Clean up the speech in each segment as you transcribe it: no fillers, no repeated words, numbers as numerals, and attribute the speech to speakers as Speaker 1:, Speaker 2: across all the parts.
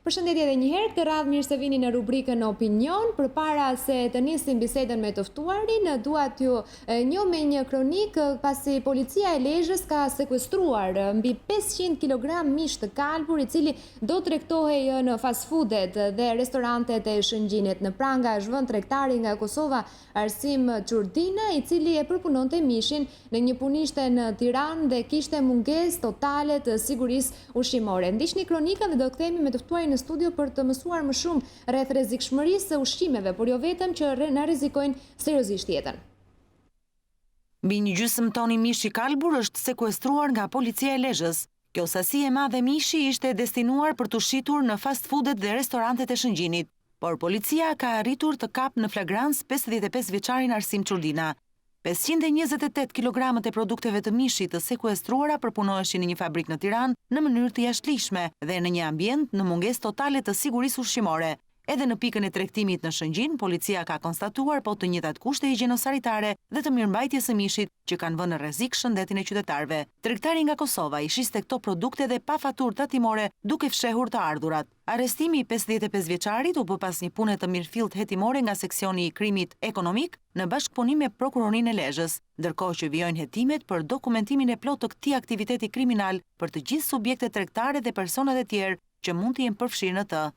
Speaker 1: Përshëndetje edhe një herë, këtë radhë mirë se vini në rubrikën Opinion. Përpara se të nisim bisedën me të ftuarin, dua t'ju njoh me një kronik pasi policia e Lezhës ka sekuestruar mbi 500 kg mish të kalbur, i cili do tregtohej në fast foodet dhe restorantet e Shëngjinit. Në pranga është vënë tregtari nga Kosova, Arsim Qurdina, i cili e përpunonte mishin në një punishte në Tiranë dhe kishte mungesë totale të sigurisë ushqimore. Ndiqni kronikën dhe do kthehemi me të ftuarin në studio për të mësuar më shumë rreth rrezikshmërisë së ushqimeve, por jo vetëm që na rrezikojnë seriozisht jetën.
Speaker 2: Mbi një gjysmë toni mishi kalbur është sekuestruar nga policia e Lezhës. Kjo sasi e madhe mishi ishte destinuar për të shitur në fast foodet dhe restorantet e Shëngjinit, por policia ka arritur të kapë në flagrancë 55 vjeçarin Arsim Qurdina. 528 kg e produkteve të mishit të sekuestruara përpunoheshin në një fabrik në Tiranë në mënyrë të jashtëligjshme dhe në një ambient në mungesë totale të sigurisë ushqimore. Edhe në pikën e tregtimit në Shëngjin, policia ka konstatuar po të njëjtat kushte higjieno-sanitare dhe të mirëmbajtjes së mishit që kanë vënë në rrezik shëndetin e qytetarëve. Tregtari nga Kosova i shiste këto produkte dhe pa faturë tatimore duke fshehur të ardhurat. Arrestimi i 55 vjeçarit u bë pas një pune të mirëfillt hetimore nga seksioni i krimit ekonomik në bashkëpunim me prokurorinë e Lezhës, ndërkohë që vijojnë hetimet për dokumentimin e plotë të këtij aktiviteti kriminal për të gjithë subjektet tregtare dhe personat e tjerë që mund të jenë përfshirë në të.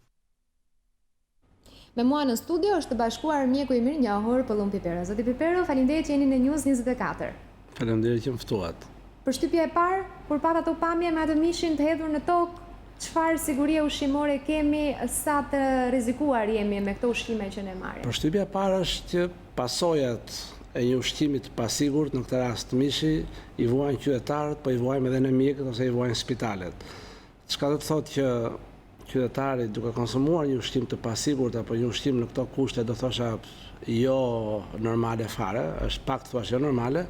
Speaker 1: Me mua në studio është të bashkuar mjeku i mirënjohur Pëllumb Pipero. Zoti Pipero, faleminderit që jeni në News 24.
Speaker 3: Faleminderit që më ftuat.
Speaker 1: Përshtypja e parë, kur pat ato pamje me atë mishin të hedhur në tokë, çfarë sigurie ushqimore kemi, sa të rrezikuar jemi me këto ushqime që ne marrim?
Speaker 3: Përshtypja e parë është që pasojat e një ushqimi të pasigurt, në këtë rast mishi, i vuajnë qytetarët, po i vuajmë edhe në mjekët ose i vuajnë spitalet. Çka do të thotë që qytetarit duke konsumuar një ushqim të pasigurt apo një ushqim në këto kushte, do thosha jo normale fare, është pak të thuash jo normale,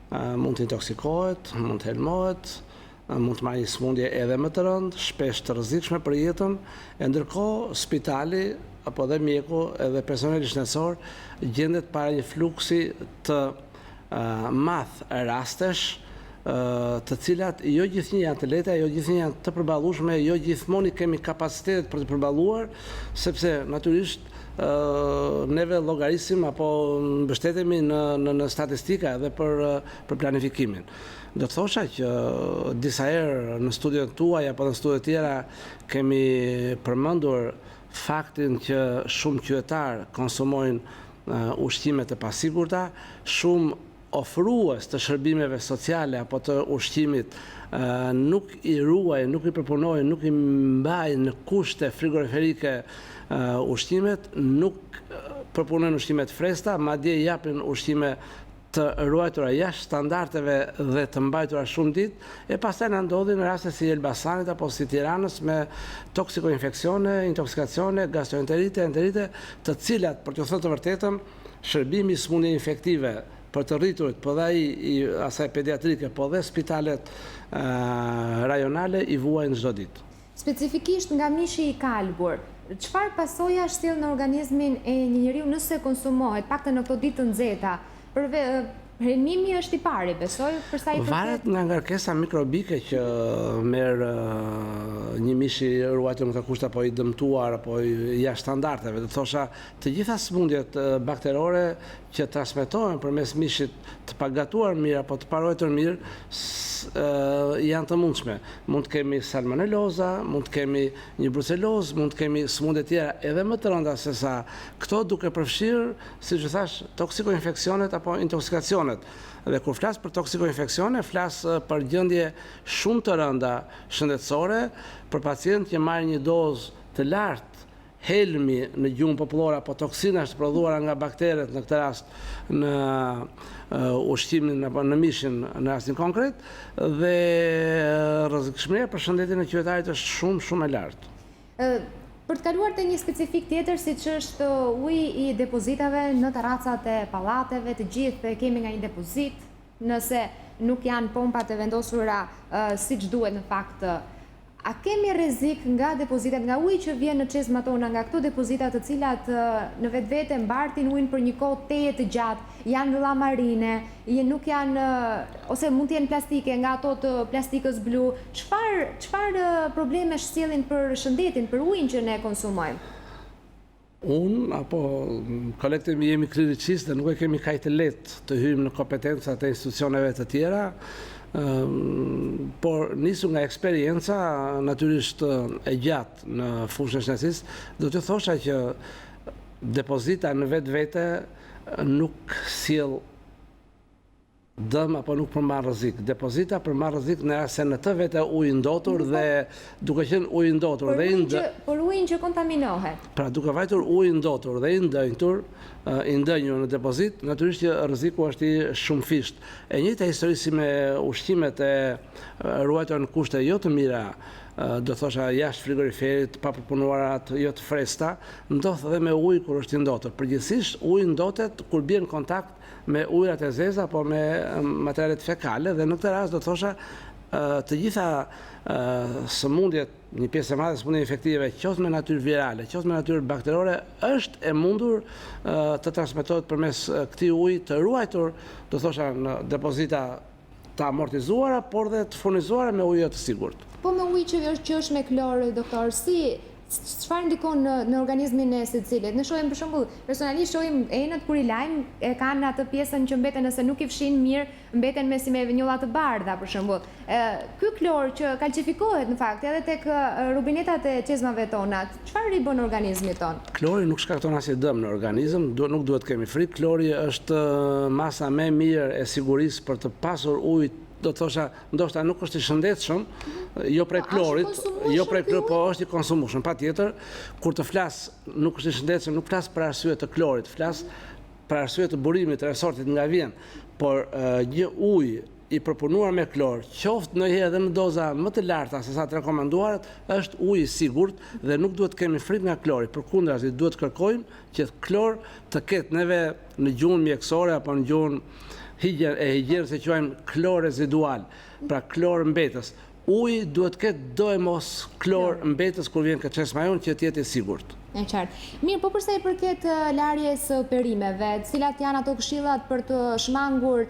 Speaker 3: mund të intoksikohet, mund të helmohet, mund të marrë një sëmundje edhe më të rëndë, shpesh të rrezikshme për jetën, e ndërkohë spitali apo dhe mjeku edhe personeli shëndetësor gjendet para një fluksi të madh rastesh, të cilat jo gjithnjë janë të lehta, jo gjithnjë janë të përballueshme, jo gjithmonë kemi kapacitetet për të përballuar, sepse natyrisht neve llogarisim apo mbështetemi në statistika edhe për planifikimin. Do të thosha që disa herë në studion tuaj apo në studio tjera kemi përmendur faktin që shumë qytetarë konsumojnë ushqime të pasigurta, shumë ofrues të shërbimeve sociale apo të ushqimit nuk i ruajnë, nuk i përpunojnë, nuk i mbajnë në kushte frigoriferike ushqimet, nuk përpunojnë ushqimet freskëta, madje japin ushqime të ruajtura jashtë standardeve dhe të mbajtura shumë ditë, e pastaj na ndodhin në raste si Elbasanit apo si Tiranës me toksikoinfeksione, intoksikacione, gastroenterite, enterite, të cilat, për të thënë të vërtetën, shërbimi i sëmundjeve infektive për të rriturit, po dhe asaj pediatrike, po dhe spitalet rajonale i vuajnë çdo ditë.
Speaker 1: Specifikisht nga mishi i kalbur, çfarë pasoja sjell në organizmin e një njeriu nëse konsumohet, paktën në këto ditë të nxehta? Helmimi është i pari, besoj, për sa i përket.
Speaker 3: Varet nga ngarkesa mikrobike që merr një mish i ruajtur në këto kushte apo i dëmtuar apo jashtë standardeve. Do thosha, të gjitha sëmundjet bakterore që transmetohen përmes mishit të pagatuar mirë apo të paruajtur mirë janë të mundshme. Mund të kemi salmoneloza, mund të kemi një brucelozë, mund të kemi sëmundje tjera edhe më të rënda se sa këto, duke përfshirë, siç e thash, toksikoinfeksionet apo intoksikacionet. Dhe kur flas për toksikoinfeksione, flas për gjendje shumë të rënda shëndetësore për pacientë që marrin një dozë të lartë helmi në gjuhën popullore apo toksina është prodhuara nga bakteret, në këtë rast në ushqimin apo në mishin në rastin konkret, dhe rrezikshmëria për shëndetin e qytetarit është shumë e lartë.
Speaker 1: Për të kaluar te një specifik tjetër, siç është uji i depozitave në terracat e pallateve, të gjithë kemi nga një depozit, nëse nuk janë pompat e vendosura siç duhet në fakt. A kemi rrezik nga depozitat, nga uji që vjen në çezmat tona, nga këto depozitat të cilat në vetvete mbartin ujin për një kohë teje të gjatë, janë vëlla marine, nuk janë ose mund të jenë plastike, nga ato të plastikës blu. Çfarë probleme sjellin për shëndetin, për ujin që ne konsumojmë?
Speaker 3: Unë, apo kolektivi jemi klinicistë dhe nuk e kemi kaq të lehtë të hyjmë në kompetencat e institucioneve të tjera, por nisu nga eksperienca natyrisht e gjatë në fushën e shëndetësisë, do të thosha që depozita në vetvete nuk sjell dëm apo nuk përmarr rrezik. Depozita përmarr rrezik në rast se në të vete ujë ndotur dhe duke qenë ujë ndotur dhe
Speaker 1: për ujin që kontaminohet.
Speaker 3: Pra duke vajtur ujë ndotur dhe i ndenjur në depozit, natyrisht që rreziku është i shumëfisht. E njëjta histori si me ushqimet e ruajtura në kushte jo të mira, do thosha jashtë frigoriferit, pa përpunuarat, jo të freskëta, ndodh edhe me ujë kur është i ndotur. Përgjithsisht uji ndotet kur bie në kontakt me ujërat e zeza apo me materialet fekale dhe në këtë rast do thosha të gjitha sëmundjet, një pjesë e madhe e sëmundjeve infektive, qoftë me natyrë virale, qoftë me natyrë bakterore, është e mundur të transmetohet përmes këtij uji të ruajtur, do thosha në depozita të amortizuara, por dhe të furnizuara me ujë të sigurt.
Speaker 1: Po me ujë që është me klor, doktor, çfarë ndikon në organizmin e secilit? Ne shohim për shembull, personalisht shohim enët kur i lajm e kanë atë pjesën që mbeten nëse nuk i fshin mirë, mbeten me si me vinjolla të bardha për shembull. Ky klor që kalcifikohet në fakt edhe tek rubinetat e çezmave tona, çfarë i bën organizmit ton?
Speaker 3: Klori nuk shkakton asnjë dëm në organizëm, nuk duhet kemi frikë. Klori është masa më e mirë e sigurisë për të pasur ujë, do të thosha, ndoshta nuk është i shëndetshëm, jo prej klorit, po është i konsumueshëm, patjetër. Kur të flas nuk është i shëndetshëm, nuk flas për arsye të klorit, flas për arsye të burimit të resortit nga vjen, por një ujë i përpunuar me klor, qoftë ndonjëherë edhe në doza më të larta se sa të rekomanduarat, është ujë i sigurt dhe nuk duhet kemi frikë nga klori. Përkundrazi, duhet kërkojmë që klor të ketë neve në gjuhën mjekësore apo në gjuhën e higjienës e quajmë klor rezidual, pra klor mbetës. Uji duhet ketë do e mos klor mbetës kur vjen këtë çesma jon që të jetë i sigurt.
Speaker 1: E qartë. Mirë, po përsa i përket larjes perimeve, cilat janë ato këshillat për të shmangur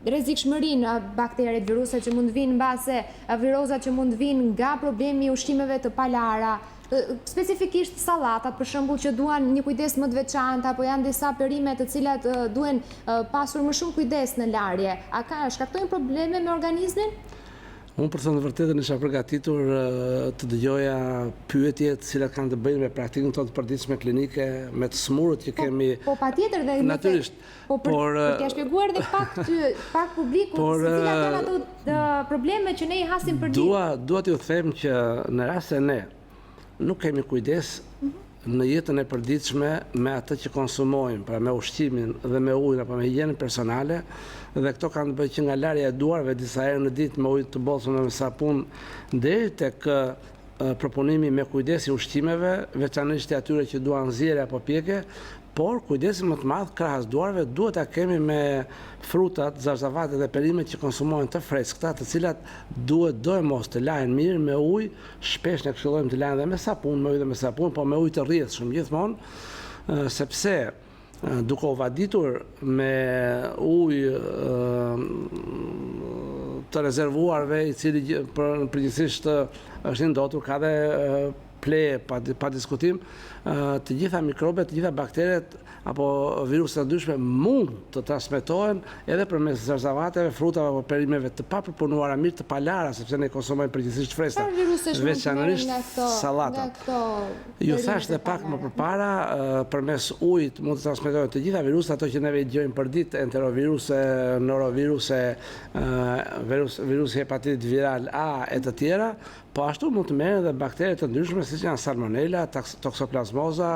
Speaker 1: rrezikshmërinë, bakteret, viruset që mund vinë mbase, virozat që mund vinë nga problemi i ushqimeve të palara, specifikisht sallatat, për shembull, që duan një kujdes më të veçantë, apo janë disa perime të cilat duhen pasur më shumë kujdes në larje. A shkaktojnë probleme me organizmin?
Speaker 3: Unë për thënë vërtetën isha përgatitur të dëgjoja pyetje të cilat kanë të bëjnë me praktikën tonë të përditshme klinike, me të smurët që kemi.
Speaker 1: Po patjetër dhe
Speaker 3: natyrisht.
Speaker 1: Por t'ia shpjeguar dhe pak publikut se cilat janë ato probleme që ne i hasim për ditë.
Speaker 3: Dua t'ju them që në rast se ne nuk kemi kujdes në jetën e përditshme me atë që konsumojmë, pra me ushqimin dhe me ujin apo me higjienën personale, dhe këto kanë të bëjë që nga larja e duarve disa herë në ditë me ujë të bollshëm me sapun deri tek proponimi me kujdes i ushqimeve, veçanërisht atyre që duan nxjerrje apo pjekje, por kujdesi më të madh krahas duarve duhet ta kemi me frutat, zarzavatet dhe perimet që konsumohen të freskëta, të cilat duhet do e mos të lahen mirë me ujë, shpesh ne këshillojmë të lahen dhe me sapun, me ujë dhe me sapun, po me ujë të rrjedhshëm gjithmonë, sepse duke u vaditur me ujë të rezervuarve, i cili përgjithsisht është i ndotur, ka dhe pleje pa diskutim, të gjitha mikrobet, të gjitha bakteret apo viruset të ndryshme mund të transmetohen edhe përmes zarzavateve, frutave apo perimeve të papërpunuara mirë, të palara, sepse ne konsumojmë përgjithsisht freskëta, veçanërisht sallatat. Ju thash dhe pak më përpara, përmes ujit mund të transmetohen të gjitha viruset, ato që neve i dëgjojmë për ditë, enteroviruse, noroviruse, virusi hepatitit viral A e të tjera, po ashtu mund të merren edhe bakteret të ndryshme siç janë salmonella, toksoplasmoza,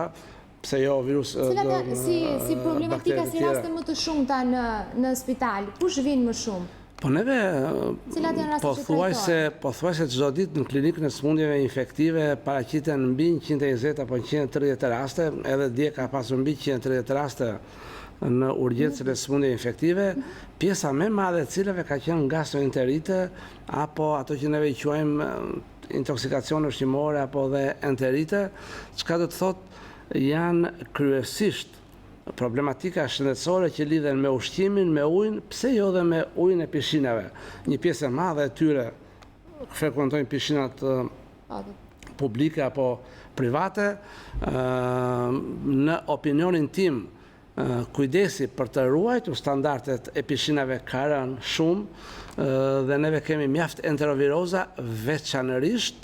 Speaker 3: pse jo virus.
Speaker 1: Si problematika, si raste më të shumta në spital, kush vin më shumë?
Speaker 3: Po neve pothuajse çdo ditë në klinikën e sëmundjeve infektive paraqiten mbi 120 apo 130 raste, edhe dje ka pasur mbi 130 raste në urgjencën e sëmundjeve infektive, pjesa më e madhe e cilave ka qenë gastroenterite apo ato që neve i quajmë intoksikacione ushqimore apo dhe enterite, çka do të thotë janë kryesisht problematika shëndetësore që lidhen me ushqimin, me ujin, pse jo dhe me ujin e pishinave. Një pjesë e madhe e tyre frekuentojnë pishinat publike apo private. Në opinionin tim, kujdesi për të ruajtur standardet e pishinave ka rënë shumë dhe neve kemi mjaft enteroviroza veçanërisht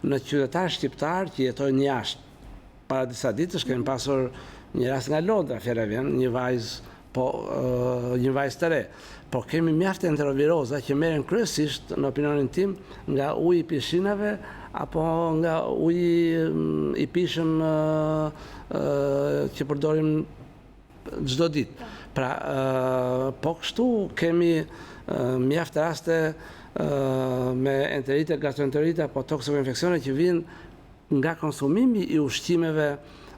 Speaker 3: në qytetarë shqiptarë që jetojnë jashtë. Para disa ditësh kemi pasur një rast nga Londra, fjala vjen, një vajzë të re. Por kemi mjaft enteroviroza që merren kryesisht, në opinionin tim, nga uji i pishinave apo nga uji i pishëm që përdorim çdo ditë. Pra, po kështu kemi mjaft raste me enterite, gastroenterite apo toksikoinfeksione që vijnë nga konsumimi i ushqimeve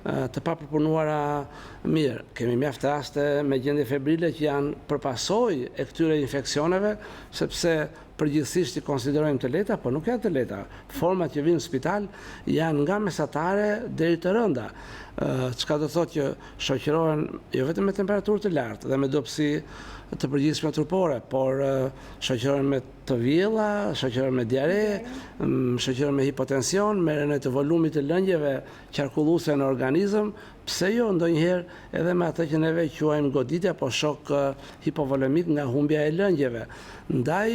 Speaker 3: të papërpunuara mirë. Kemi mjaft raste me gjendje febrile që janë përpasojë e këtyre infeksioneve, sepse përgjithsisht i konsiderojmë të lehta, por nuk janë të lehta. Format që vinë në spital janë nga mesatare deri të rënda, çka do thotë që shoqërohen jo vetëm me temperaturë të lartë dhe me dobësi të përgjithshme trupore, por shoqërohen me të vjella, shoqërohen me diare, shoqërohen me hipotension, me rënje të volumit të lëngjeve qarkulluese në organizëm, pse jo ndonjëherë edhe me atë që neve quajmë goditje apo shok hipovolemik nga humbja e lëngjeve. Ndaj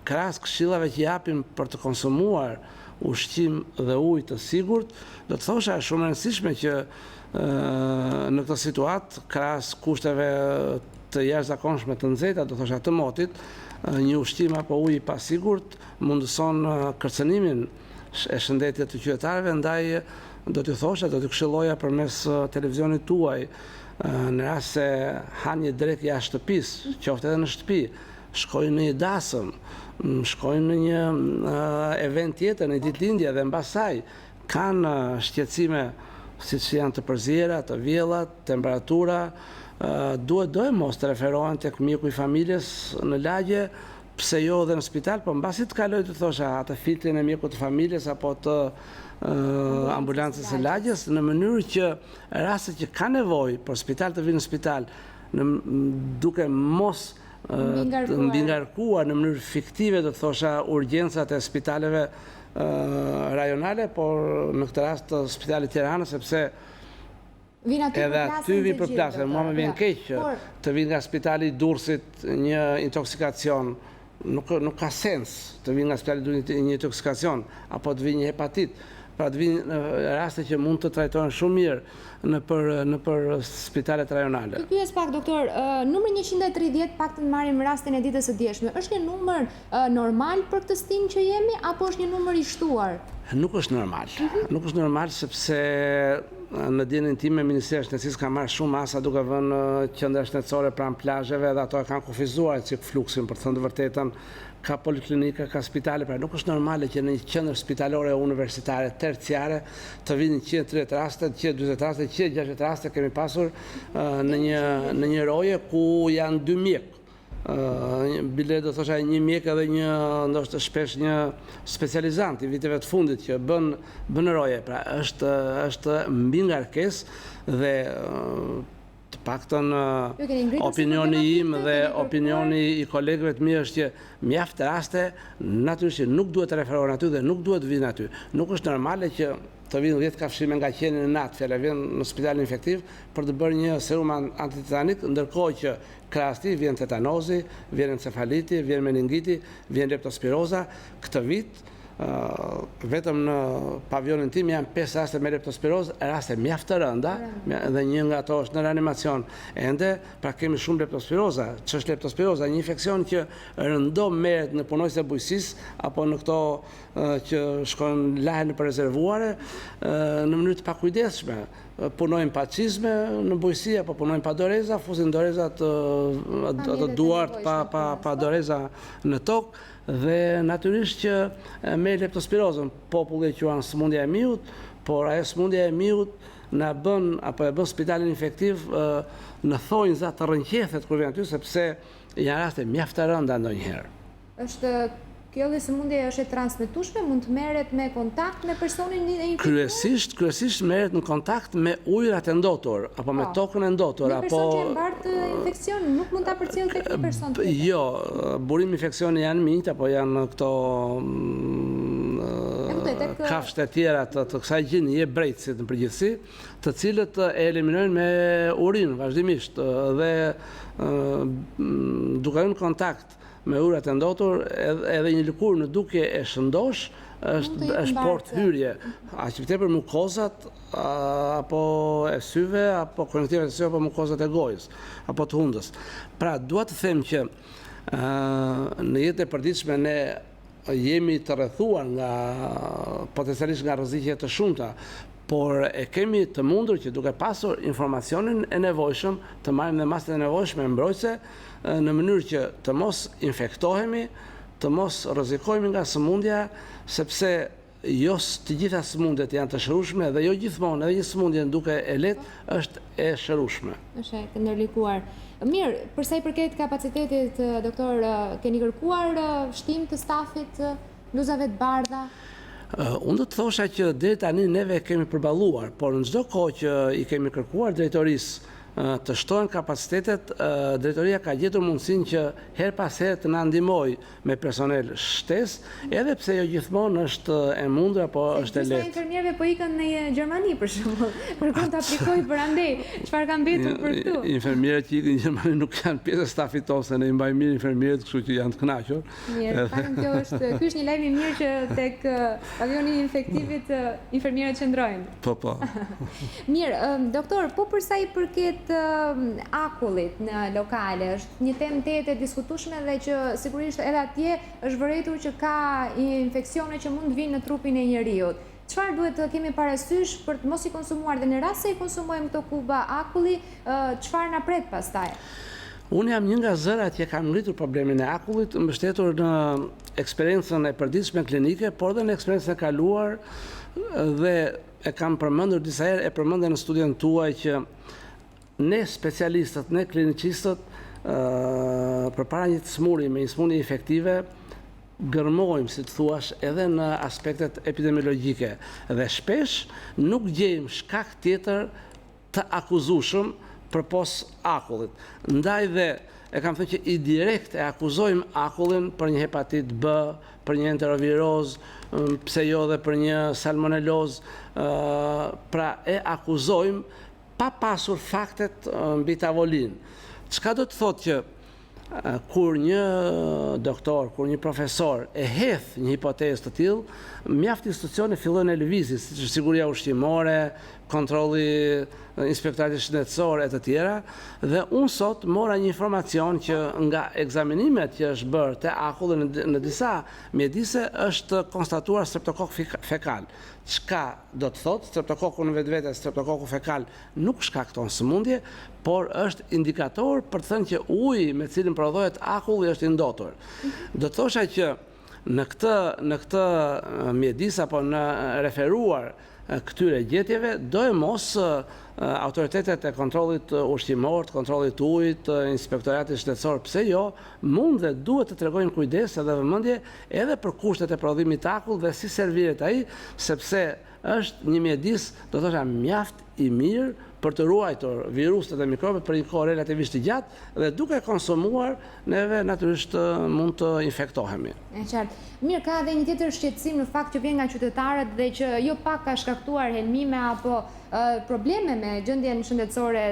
Speaker 3: krahas këshillave që japim për të konsumuar ushqim dhe ujë të sigurt, do të thosha është shumë e rëndësishme që në këtë situatë, krahas kushteve të jashtëzakonshme të nxehta, do thosha të motit, një ushqim apo ujë i pasigurt mundëson kërcënimin e shëndetit të qytetarëve, ndaj do t'ju thosha, do t'ju këshilloja përmes televizionit tuaj, në rast se hanë një drekë jashtë shtëpisë, qoftë edhe në shtëpi, shkojnë në një dasëm, shkojnë në një event tjetër, në ditëlindje dhe mbas saj kanë shqetësime siç janë të përzjera, të vjella, temperatura, duhet mos të referohen tek mjeku i familjes në lagje, pse jo dhe në spital, por mbasi të kaloj të thosha atë filtrin e mjekut të familjes apo të ambulancës së lagjes, në mënyrë që rastet që ka nevojë për spital të vinë në spital, duke mos mbingarkuar në mënyrë fiktive, do të thosha urgjencat e spitaleve rajonale, por në këtë rast të spitalit Tiranës, sepse edhe aty vi për plasë, mua më vjen keq të vinë nga spitali i Durrësit një intoksikacion, nuk ka sens të vinë nga spitali i Durrësit një intoksikacion, apo të vinë një hepatit, pra të vinë raste që mund të trajtohen shumë mirë në për spitalet rajonale.
Speaker 1: Të pyes pak, doktor, numri 130, pak të marrim rastin e ditës së djeshme, është një numër normal për këtë stin që jemi, apo është një numër i shtuar?
Speaker 3: Nuk është normal. Nuk është normal sepse në dienën time Ministria e Shëndetësisë ka marrë shumë masa duke vënë qendra shëndetësore pranë plazheve dhe ato e kanë kufizuar çik fluksin, për të thënë të vërtetën. Ka poliklinika, ka spitale, pra nuk është normale që në një qendër spitalore universitare terciare të vinë 130 raste, 140 raste, 160 raste kemi pasur në një roje ku janë 2 mjek. Bile do thosha një mjek edhe një ndoshta shpesh një specializant i viteve të fundit që bën roje, pra është mbi ngarkesë dhe të paktën opinioni im dhe opinioni i kolegëve të mi është që mjaft raste natyrisht që nuk duhet të referohen aty dhe nuk duhet të vinë aty. Nuk është normale që të vinë 10 kafshime nga qeni në natë, fjala vjen në spitalin infektiv për të bërë një serum antitetanik, ndërkohë që krahas këtij vjen tetanozi, vjen encefaliti, vjen meningiti, vjen leptospiroza. Këtë vit vetëm në pavionin tim janë 5 raste me leptospirozë, raste mjaft të rënda, dhe një nga ato është në reanimacion ende, pra kemi shumë leptospiroza. Ç'është leptospiroza? Një infeksion që rëndo merret në punojës e bujqësisë apo në këto që shkojnë lahen në rezervuare në mënyrë të pakujdesshme. Punojnë pa çizme në bujqësi apo punojnë pa doreza, fusin dorezat ato duart pa doreza në tokë. Dhe natyrisht që me leptospirozën populli e quan sëmundja e miut, por ajo sëmundja e miut na bën apo e bën spitalin infektiv në thonjza të rrënqethet kur vjen aty, sepse janë raste mjaft të rënda ndonjëherë.
Speaker 1: Është kjo dhe sëmundje është e transmetueshme, mund të merret me kontakt me personin e infektuar?
Speaker 3: Kryesisht merret në kontakt me ujërat e ndotur, apo me tokën e ndotur,
Speaker 1: apo... Një person që e mbart infeksion nuk mund ta përcjell tek një person tjetër?
Speaker 3: Jo, burimi infeksioni janë minjt, apo janë këto kafshët e tjera të kësaj gjinje brejtësit në përgjithësi, të cilët e eliminojnë me urinë vazhdimisht dhe duke në kontakt me ujërat e ndotur, edhe një lëkurë në dukje e shëndosh është port hyrje, aq më tepër mukozat apo e syve, apo konektivat e syve, apo mukozat e gojës, apo të hundës. Pra, dua të them që në jetën e përditshme ne jemi të rrethuar potencialisht nga rreziqe të shumta, por e kemi të mundur që duke pasur informacionin e nevojshëm të marrim dhe masat e nevojshme mbrojtëse në mënyrë që të mos infektohemi, të mos rrezikohemi nga sëmundja, sepse jo të gjitha sëmundjet janë të shërueshme dhe jo gjithmonë edhe një sëmundje duke e lehtë është e shërueshme.
Speaker 1: Është e ndërlikuar. Mirë, përsa i përket kapacitetit, doktor, keni kërkuar shtim të stafit, bluzave të bardha?
Speaker 3: Unë do të thosha që deri tani neve kemi përballuar, por në çdo kohë që i kemi kërkuar drejtorisë të shtohen kapacitetet, drejtoria ka gjetur mundësinë që her pas here të na ndihmojë me personel shtesë, edhe pse jo gjithmonë është e mundur apo është e lehtë.
Speaker 1: Disa infermierëve po ikën në Gjermani për shembull, kërkon të aplikojë për andej. Çfarë ka mbetur për këtu?
Speaker 3: Infermierët që ikën në Gjermani nuk janë pjesë e stafit tonë, se ne i mbajmë mirë infermierët, kështu që janë të kënaqur.
Speaker 1: Mirë, ky është një lajm i mirë që tek avioni infektivit infermierët qëndrojnë.
Speaker 3: Po.
Speaker 1: Mirë, doktor, po përsa i përket akullit në lokale, është një temë tetë e diskutueshme dhe që sigurisht edhe atje është vërejtur që ka infeksione që mund të vinë në trupin e njeriut. Çfarë duhet të kemi parasysh për të mos i konsumuar dhe në rast se i konsumojmë këto kuba akulli, çfarë na pret pastaj?
Speaker 3: Unë jam një nga zërat që kam ngritur problemin e akullit, mbështetur në eksperiencën e përditshme klinike, por edhe në eksperiencën e kaluar, dhe e kam përmendur disa herë, e përmendë në studion tuaj që ne specialistët, ne klinicistët, përpara një të smuri me një smundje infektive, gërmojmë, si të thuash, edhe në aspektet epidemiologjike. Dhe shpesh nuk gjejmë shkak tjetër të akuzueshëm përpos akullit. Ndaj dhe e kam thënë që i direkt e akuzojmë akullin për një hepatit B, për një enteroviroz, pse jo dhe për një salmoneloz, pra e akuzojmë pa pasur faktet mbi tavolinë. Çka do të thotë që kur një doktor, kur një profesor e hedh një hipotezë të tillë, mjaft institucione fillojnë e lëvizin, siç është siguria ushqimore, kontrolli inspektoratit shëndetësor e të tjera, dhe unë sot mora një informacion që nga ekzaminimet që është bërë te akulli në disa mjedise është konstatuar streptokok fekal. Çka do të thotë? Streptokoku në vetvete, streptokoku fekal nuk shkakton sëmundje, por është indikator për të thënë që uji me cilin prodhohet akulli është i ndotur. Do të thosha që në këtë mjedis apo në referuar këtyre gjetjeve, do e mos autoritetet e kontrollit ushqimor, të kontrollit ujit, inspektoratit shëndetësor, pse jo, mund dhe duhet të tregojnë kujdes edhe vëmendje edhe për kushtet e prodhimit të akullit dhe si serviret ai, sepse është një mjedis, do thosha, mjaft i mirë për të ruajtur viruset dhe mikrobet për një kohë relativisht të gjatë, dhe duke konsumuar, neve natyrisht mund të infektohemi.
Speaker 1: E qartë. Mirë, ka edhe një tjetër shqetësim në fakt që vjen nga qytetarët dhe që jo pak ka shkaktuar helmime apo probleme me gjendjen shëndetësore,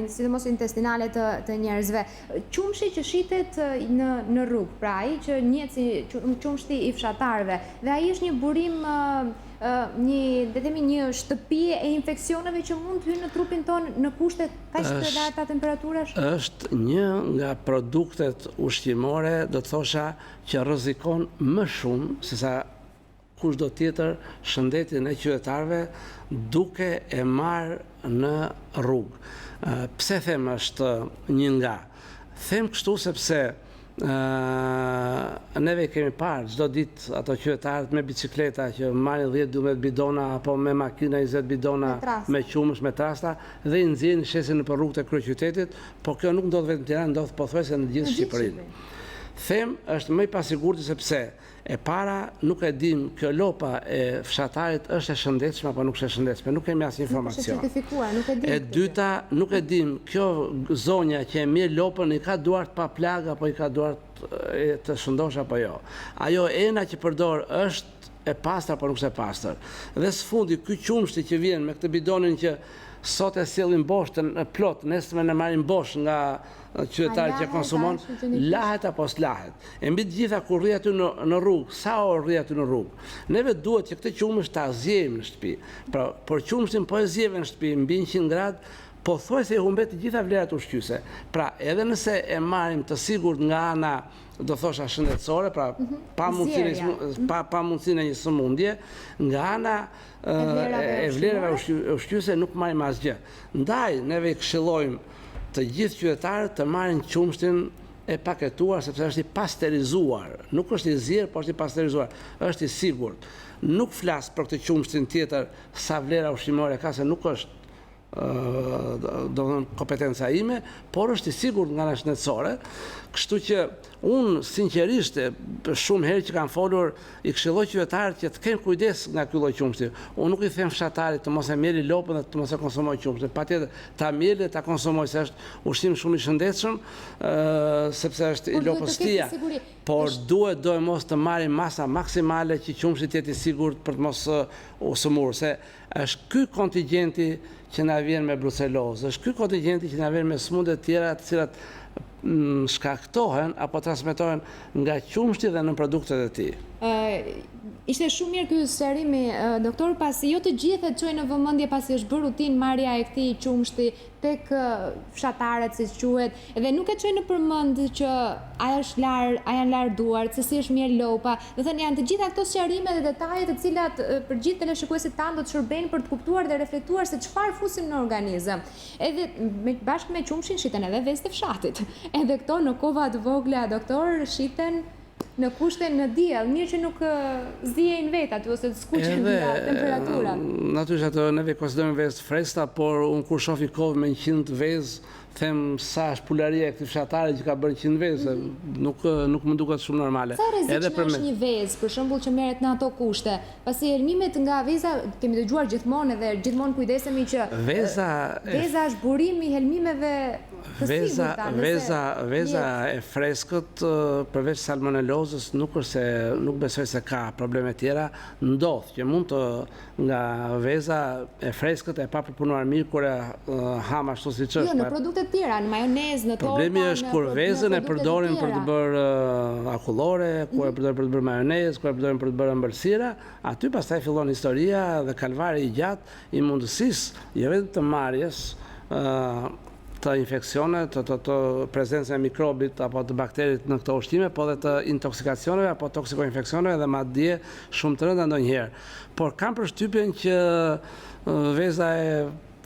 Speaker 1: sidomos intestinale të njerëzve. Qumshi që shitet në rrugë, pra ai që njihet si qumshti i fshatarëve, dhe ai është një burim një shtëpi e infeksioneve që mund të hyjnë në trupin ton në kushte kaq të larta temperaturash? Është
Speaker 3: një nga produktet ushqimore, do të thosha, që rrezikon më shumë sesa kushdo tjetër shëndetin e qytetarëve duke e marrë në rrugë. Pse them është një nga? Them kështu sepse neve kemi parë çdo ditë ato qytetarët me bicikleta që marrin 10-12 bidona apo me makina 20 bidona me qumësh, me trasta dhe i nxjerrin shesin nëpër rrugët e kryeqytetit, por kjo nuk ndodh vetëm në Tiranë, ndodh pothuajse në gjithë Shqipërinë. Them është më i pasigurt sepse e para nuk e dim kjo lopa e fshatarit është e shëndetshme apo nuk është e shëndetshme, nuk kemi asnjë informacion. E dyta, nuk e dim kjo zonja që e merr lopën i ka duart pa plagë apo i ka duart të shëndosh apo jo. Ajo ena që përdor është e pastër apo nuk është e pastër. Dhe sfundi ky qumshti që vjen me këtë bidonin që sot e sjellin boshtën plot, nesër ne marrim bosh nga qytetarët që konsumojnë, lahet apo s'lahet. E mbi të gjitha kur rri aty në rrugë, sa orë rri aty në rrugë. Neve duhet që këtë qumësht ta zgjejmë në shtëpi. Pra, por qumshtin po e zgjeve në shtëpi mbi 100 gradë, po thuaj se i humbet të gjitha vlerat ushqyese. Pra, edhe nëse e marrim të sigurt nga ana do thosha shëndetësore, pra pa mundësinë e një sëmundje, nga ana e vlerave ushqyese nuk marrim asgjë. Ndaj, neve i këshillojmë të gjithë qytetarët të marrin qumshtin e paketuar, sepse është i pasterizuar. Nuk është i zjerë, por është i pasterizuar. Është i sigurt. Nuk flas për këtë qumshtin tjetër sa vlera ushqimore ka, se nuk është do të kompetenca ime, por është i sigurt nga ana shëndetësore, kështu që unë sinqerisht shumë herë që kam folur i këshilloj qytetarët që të kenë kujdes nga ky lloj qumshti. Unë nuk i them fshatarit të mos e merri lopën dhe të mos e konsumojë qumshtin, patjetër ta merri dhe ta konsumojë se është ushqim shumë i shëndetshëm, sepse është i lopëstia. Por duhet do e mos të marrim masa maksimale që qumshti të jetë i sigurt për të mos u sëmurë, se është ky kontingjenti që na vjen me brucelozë, është ky kontingjenti që na vjen me sëmundje të tjera të cilat shkaktohen apo transmetohen nga qumshti dhe në produktet e tij.
Speaker 1: Ishte shumë mirë ky sqarimi, doktor, pasi jo të gjithë e çojnë në vëmendje pasi është bërë rutinë marrja e këtij qumshti tek fshatarët, siç quhet, dhe nuk e çojnë në përmend që a janë larduar, se si është mirë lopa. Do thënë janë të gjitha këto sqarime dhe detajet të cilat për gjithë teleshikuesit tanë do të shërbejnë për të kuptuar dhe reflektuar se çfarë fusim në organizëm. Edhe bashkë me qumshin shiten edhe vezë të fshatit. Edhe këto në kova të vogla, doktor, shiten në kushte në diell, mirë që nuk zihejnë vetë aty ose të skuqen nga temperatura.
Speaker 3: Natyrisht ato neve konsiderojmë vezë freskëta, por unë kur shoh i kovë me 100 vezë, them sa është pularia e këtij fshatari që ka bërë 100 vezë, nuk më duket shumë normale.
Speaker 1: Sa rrezikshme është një vezë, për shembull, që merret në ato kushte? Pasi helmimet nga veza kemi dëgjuar gjithmonë edhe gjithmonë kujdesemi që veza është burimi i helmimeve të sigurta.
Speaker 3: Veza e freskët përveç salmonellozës nuk besoj se ka probleme tjera, ndodh që mund të nga veza e freskët e pa përpunuar mirë kur e ham ashtu siç është.
Speaker 1: Jo, në produkte tjera, në majonezë, në torta.
Speaker 3: Problemi është kur vezën e përdorin për të bërë akullore, kur e përdorin për të bërë majonezë, kur e përdorin për të bërë ëmbëlsira, aty pastaj fillon historia dhe kalvari i gjatë i mundësisë jo vetëm të marrjes të infeksione, të prezencë e mikrobit apo të bakterit në këto ushqime, po dhe të intoksikacioneve apo toksikoinfeksioneve dhe madje shumë të rënda ndonjëherë. Por kam përshtypjen që veza e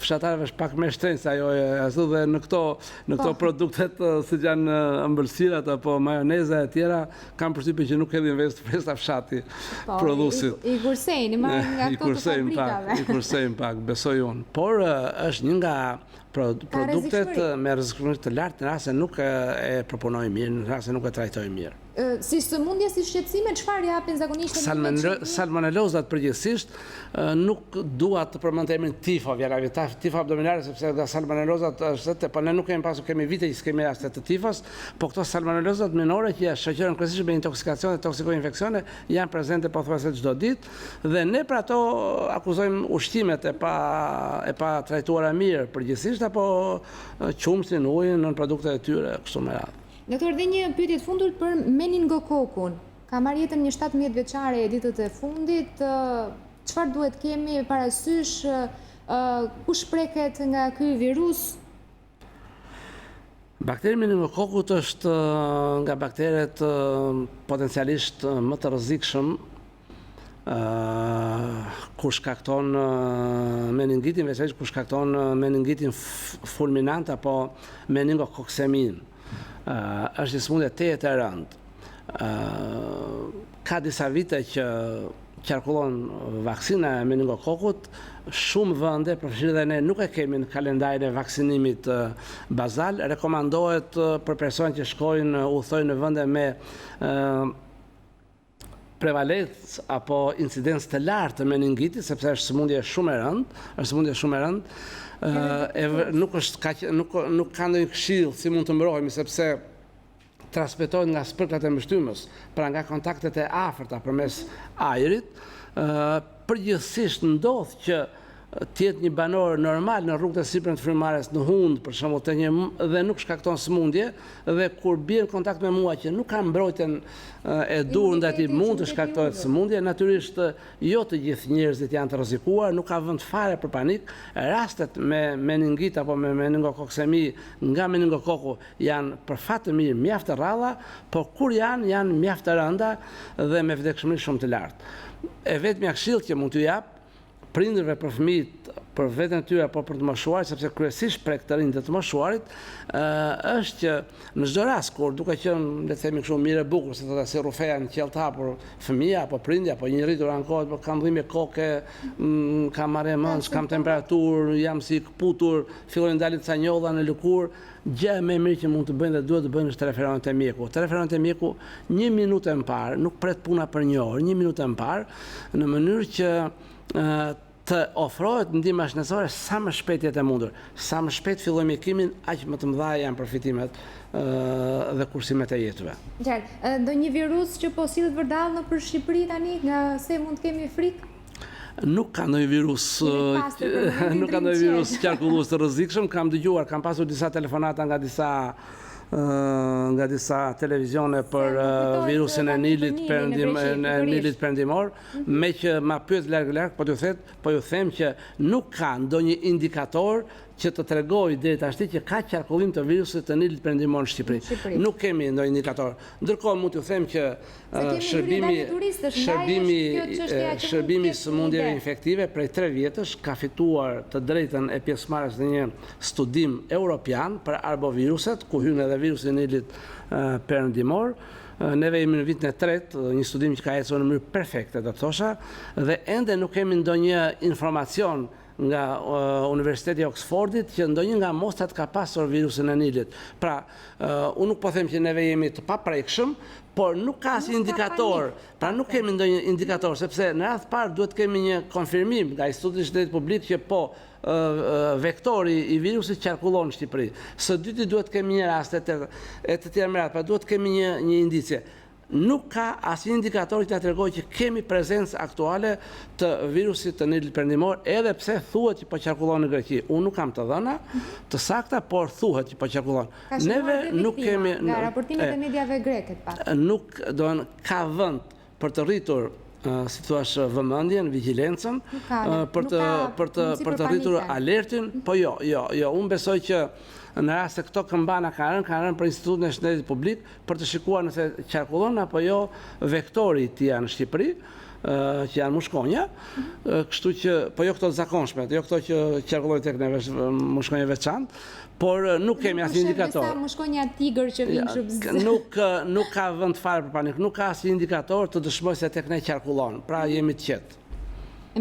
Speaker 3: fshatarëve është pak më shtrenjtë se ajo ashtu dhe në këto produktet siç janë ëmbëlsirat apo majoneza e tjera, kam përshtypjen që nuk hedhin vezë të freskëta fshati prodhuesit.
Speaker 1: I kursejnë, marrin nga këto fabrikave.
Speaker 3: I kursejnë pak, besoj unë. Por është një nga produktet me rrezikshmëri të lartë në rast se nuk e proponojnë mirë, në rast se nuk e trajtojnë mirë.
Speaker 1: Si sëmundje, si shqetësime, çfarë japin zakonisht?
Speaker 3: Salmonellozat përgjithsisht nuk dua të përmend emrin tifo, tifo abdominale, sepse nga salmonellozat është, po ne nuk kemi vite që s'kemi raste të tifos, po këto salmonellozat minore që shoqërohen kryesisht me intoksikacione dhe toksikoinfeksione janë prezente pothuajse çdo ditë dhe ne për ato akuzojmë ushqimet e pa trajtuara mirë përgjithsisht apo qumshtin, ujin në produktet e tyre kështu me radhë.
Speaker 1: Doktor, dhe një pyetje të fundit për meningokokun. Ka marrë jetën një 17 vjeçare e ditët e fundit. Çfarë duhet kemi parasysh? Ku shpreket nga ky virus?
Speaker 3: Bakteri meningokokut është nga bakteret potencialisht më të rrezikshëm kur shkakton meningitin, veçanërisht kur shkakton meningitin fulminant apo meningokoksemin. Është një sëmundje tejet e rëndë. Ka disa vite që qarkullon vaksina e meningokokut, shumë vende, përfshirë dhe ne nuk e kemi në kalendarin e vaksinimit bazal, rekomandohet për personat që shkojnë, udhtojnë në vende me prevalencë apo incidencë të lartë të meningitit, sepse është sëmundje shumë e rëndë, nuk ka ndonjë këshill si mund të mbrohemi, sepse transmetohet nga spërkat e mbështymës, pra nga kontaktet e afërta përmes ajrit. Përgjithsisht ndodh që tjetë një banor normal në rrugët e sipërme të frymarrjes në hund, për shembull, dhe nuk shkakton sëmundje, dhe kur bie në kontakt me mua që nuk ka mbrojtjen e dur ndaj atij mund të shkaktojë sëmundje, natyrisht jo të gjithë njerëzit janë të rrezikuar, nuk ka vend fare për panik. Rastet me meningit apo me meningokoksemi nga meningokoku janë për fat të mirë mjaft të rralla, por kur janë mjaft të rënda dhe me vdekshmëri shumë të lartë. E vetmja këshill që mund t'ju jap prindërve për fëmijët, për veten e tyre apo për të moshuarit, sepse kryesisht prek të rinjtë të moshuarit, është që në çdo rast kur duke qenë, le të themi kështu, mirë e bukur, se thotë si rrufeja në qell të hapur, fëmia apo prindja apo një rritur ankohet, por kam dhimbje koke, kam marrë mend, kam temperaturë, jam si kputur, fillojnë dalin ca njodha në lëkurë, gjë më e mirë që mund të bëjnë dhe duhet të bëjnë është të referohen te mjeku. Të referohen te mjeku 1 minutë më parë, nuk pret puna për 1 orë, 1 minutë më parë, në mënyrë që të ofrohet ndihmë shëndetësore sa më shpejt jetë e mundur. Sa më shpejt fillojmë mjekimin, aq më të mëdha janë përfitimet dhe kursimet e jetëve.
Speaker 1: Qartë, ndonjë virus që po sillet vërdall nëpër Shqipëri tani, nga se mund të kemi frikë?
Speaker 3: Nuk ka ndonjë virus qarkullues të rrezikshëm. Kam dëgjuar, kam pasur disa telefonata nga disa televizione për virusin e Nilit perëndimor, me që ma pyet larg, po ju them që nuk ka ndonjë indikator që të tregoj deri tashti që ka qarkullim të virusit të Nilit perëndimor në Shqipëri. Nuk kemi ndonjë indikator. Ndërkohë mund t'ju them që shërbimi i sëmundjeve infektive prej 3 vjetësh ka fituar të drejtën e pjesëmarrjes në një studim europian për arboviruset, ku hyn edhe virusi i Nilit perëndimor. Neve jemi në vitin e 3, një studim që ka ecur në mënyrë perfekte, do të thosha, dhe ende nuk kemi ndonjë informacion nga Universiteti i Oxfordit që ndonjë nga mostrat ka pasur virusin e Nilit. Pra, unë nuk po them që neve jemi të paprekshëm, por nuk ka asnjë indikator. Pra nuk kemi ndonjë indikator, sepse në radhë parë duhet kemi një konfirmim nga Instituti i Shëndetit Publik që po vektori i virusit qarkullon në Shqipëri. Së dyti duhet kemi një rast e të tjerë me radhë, pra duhet kemi një indicje. Nuk ka asnjë indikator që na tregojë që kemi prezencë aktuale të virusit të Nilit perëndimor, edhe pse thuhet që po qarkullon në Greqi. Unë nuk kam të dhëna të sakta, por thuhet që po qarkullon. Neve nuk kemi
Speaker 1: nga raportimet e mediave greke të paktën.
Speaker 3: Nuk doan ka vend për të rritur si thua vëmendjen, vigjilencën, për të rritur alertin, po jo, unë besoj që në rast se këto këmbana kanë rënë për Institutin e Shëndetit Publik për të shikuar nëse qarkullon apo jo vektori i tij në Shqipëri, që janë mushkonja, kështu që, po jo këto të zakonshmet, jo këto që qarkullojnë tek neve, mushkonje veçantë, por nuk kemi asnjë indikator.
Speaker 1: Sa mushkonja tigër që vjen kështu.
Speaker 3: Nuk ka vend fare për panik, nuk ka asnjë indikator të dëshmojë se tek ne qarkullon, pra jemi të qetë.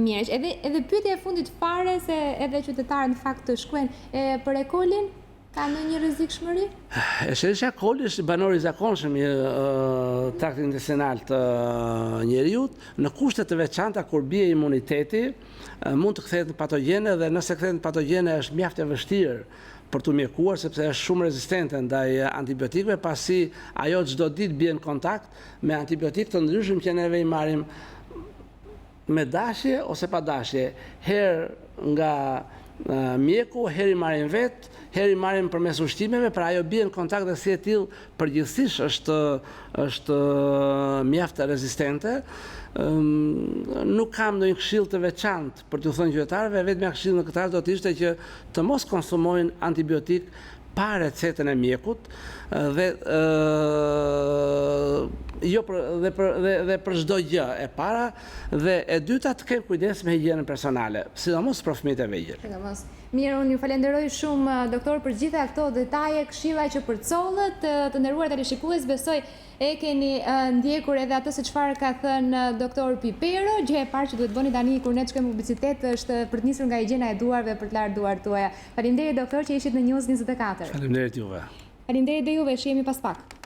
Speaker 1: Mirë, edhe pyetja e fundit fare, se edhe qytetarët në fakt të shkruajnë për E. colin. Ka ndonjë rrezikshmëri?
Speaker 3: Escherichia coli është banor i zakonshëm i traktit intestinal të njeriut. Në kushte të veçanta kur bie imuniteti, mund të kthehet në patogjene, dhe nëse kthehet në patogjene është mjaft e vështirë për të mjekuar, sepse është shumë rezistente ndaj antibiotikëve, pasi ajo çdo ditë bie në kontakt me antibiotikë të ndryshëm që neve i marrim me dashje ose pa dashje. Herë nga mjeku, herë i marrim vetë, herë i marrim përmes ushqimeve, pra ajo bie në kontakt dhe si e tillë përgjithsisht është mjaft rezistente. Nuk kam ndonjë këshill të veçantë për t'u thënë qytetarëve, vetëm këshilli në këtë rast do të ishte që të mos konsumojnë antibiotik pa recetën e mjekut dhe për çdo gjë e para, dhe e dyta të kemë kujdes me higjienën personale, sidomos për fëmijët e vegjël.
Speaker 1: Mirë, unë ju falenderoj shumë, doktor, për gjitha këto detaje, këshilla që përcollët, të nderuar teleshikues, besoj e keni ndjekur edhe atë se çfarë ka thënë doktor Pipero. Gjë e parë që duhet bëni tani kur ne të shkojmë publicitet është për të nisur nga higjiena e duarve për të larë duart tuaja. Faleminderit doktor që ishit në News 24.
Speaker 3: Faleminderit juve.
Speaker 1: Faleminderit dhe juve, shihemi pas pak.